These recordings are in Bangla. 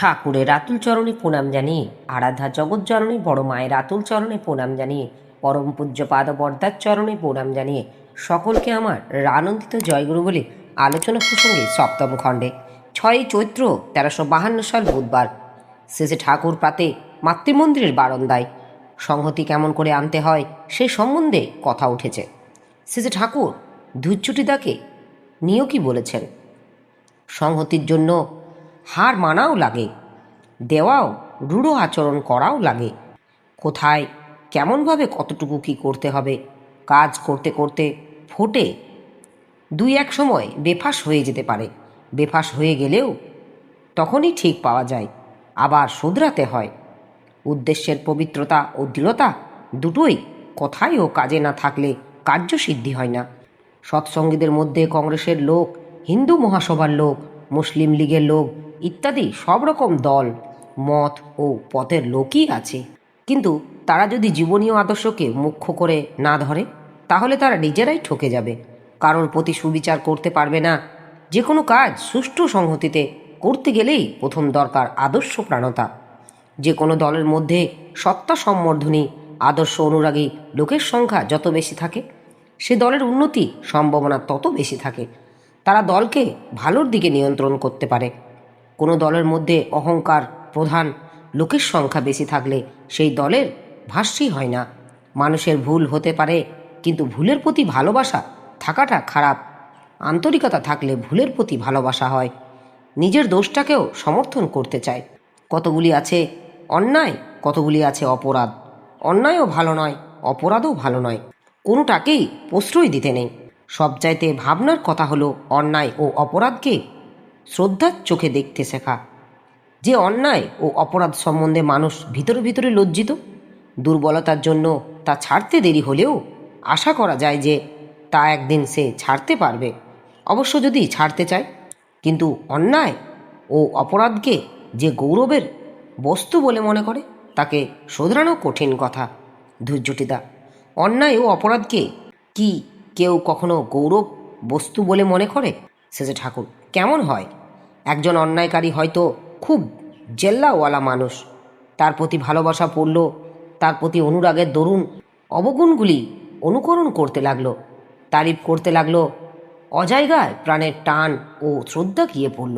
ঠাকুরের আতুল চরণে প্রণাম জানিয়ে, আরাধ্যা জগৎজননী বড় মায়ের আতুল চরণে প্রণাম জানিয়ে, পরম পূজ্যপাদ বরদার চরণে প্রণাম জানিয়ে সকলকে আমার আনন্দিত জয়গুরু বলে আলোচনা প্রসঙ্গে সপ্তম খণ্ডে 6ই চৈত্র 1352 সাল বুধবার শেষে ঠাকুর প্রাতে মাতৃমন্দিরের বারান্দায় সংহতি কেমন করে আনতে হয় সেই সম্বন্ধে কথা উঠেছে। শেষে ঠাকুর ধূচ্যুতিদাকে নিয়েও কি বলেছেন, সংহতির জন্য হার মানাও লাগে, দেওয়াও রূঢ় আচরণ করাও লাগে, কোথায় কেমনভাবে কতটুকু কি করতে হবে কাজ করতে করতে ফোটে দুই এক সময় বেফাস হয়ে যেতে পারে। বেফাস হয়ে গেলেও তখনই ঠিক পাওয়া যায়, আবার শুধরাতে হয়। উদ্দেশ্যের পবিত্রতা ও দৃঢ়তা দুটোই কথায় ও কাজে না থাকলে কার্যসিদ্ধি হয় না। সৎসঙ্গীদের মধ্যে কংগ্রেসের লোক, হিন্দু মহাসভার লোক, মুসলিম লীগের লোক ইত্যাদি সব রকম দল মত ও পথের লোকই আছে, কিন্তু তারা যদি জীবনীয় আদর্শকে মুখ্য করে না ধরে তাহলে তারা নিজেরাই ঠকে যাবে। কারোর প্রতি সুবিচার করতে পারবে না। যে কোনো কাজ সুষ্ঠু সংহতিতে করতে গেলেই প্রথম দরকার আদর্শ প্রাণতা। যে কোনো দলের মধ্যে সত্তা সম্বর্ধনী আদর্শ অনুরাগী লোকের সংখ্যা যত বেশি থাকে সে দলের উন্নতি সম্ভাবনা তত বেশি থাকে। তারা দলকে ভালোর দিকে নিয়ন্ত্রণ করতে পারে। কোনো দলের মধ্যে অহংকার প্রধান লোকের সংখ্যা বেশি থাকলে সেই দলের ভাষ্যই হয় না। মানুষের ভুল হতে পারে, কিন্তু ভুলের প্রতি ভালোবাসা থাকাটা খারাপ। আন্তরিকতা থাকলে ভুলের প্রতি ভালোবাসা হয়, নিজের দোষটাকেও সমর্থন করতে চায়। কতগুলি আছে অন্যায়, কতগুলি আছে অপরাধ। অন্যায়ও ভালো নয়, অপরাধও ভালো নয়, কোনোটাকেই প্রশ্রয় দিতে নেই। সবচাইতে ভাবনার কথা হলো অন্যায় ও অপরাধকে শ্রদ্ধার চোখে দেখতে শেখা। যে অন্যায় ও অপরাধ সম্বন্ধে মানুষ ভিতরে ভিতরে লজ্জিত, দুর্বলতার জন্য তা ছাড়তে দেরি হলেও আশা করা যায় যে তা একদিন সে ছাড়তে পারবে, অবশ্য যদি ছাড়তে চায়। কিন্তু অন্যায় ও অপরাধকে যে গৌরবের বস্তু বলে মনে করে তাকে শোধরানো কঠিন কথা। ধৈর্যটিদা, অন্যায় ও অপরাধকে কি কেউ কখনো গৌরব বস্তু বলে মনে করে? শেষে ঠাকুর, কেমন হয়? একজন অন্যায়কারী হয়তো খুব জেল্লাওয়ালা মানুষ, তার প্রতি ভালোবাসা পড়ল, তার প্রতি অনুরাগের দরুন অবগুণগুলি অনুকরণ করতে লাগলো, তারিফ করতে লাগলো, অজায়গায় প্রাণের টান ও শ্রদ্ধা গিয়ে পড়ল।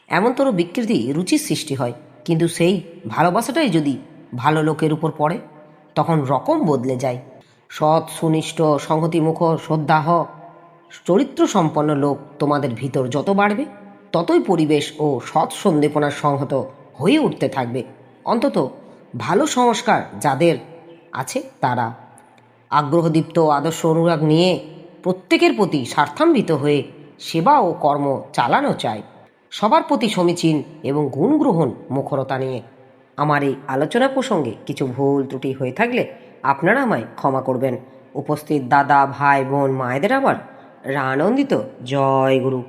এমনতর বিকৃতি রুচির সৃষ্টি হয়। কিন্তু সেই ভালোবাসাটাই যদি ভালো লোকের উপর পড়ে তখন রকম বদলে যায়। সৎ সুনিষ্ঠ সংহতিমুখ শ্রদ্ধাহ চরিত্র সম্পন্ন লোক তোমাদের ভিতর যত বাড়বে ততই পরিবেশ ও সৎ সন্দেপনার সংহত হয়ে উঠতে থাকবে। অন্তত ভালো সংস্কার যাদের আছে তারা আগ্রহদীপ্ত আদর্শ অনুরাগ নিয়ে প্রত্যেকের প্রতি স্বার্থান্বিত হয়ে সেবা ও কর্ম চালানো চায়, সবার প্রতি সমীচীন এবং গুণগ্রহণ মুখরতা নিয়ে। আমার এই আলোচনা প্রসঙ্গে কিছু ভুল ত্রুটি হয়ে থাকলে আপনারা আমায় ক্ষমা করবেন। উপস্থিত দাদা, ভাই, বোন, মায়েদের আমার আনন্দিত জয় গুরু।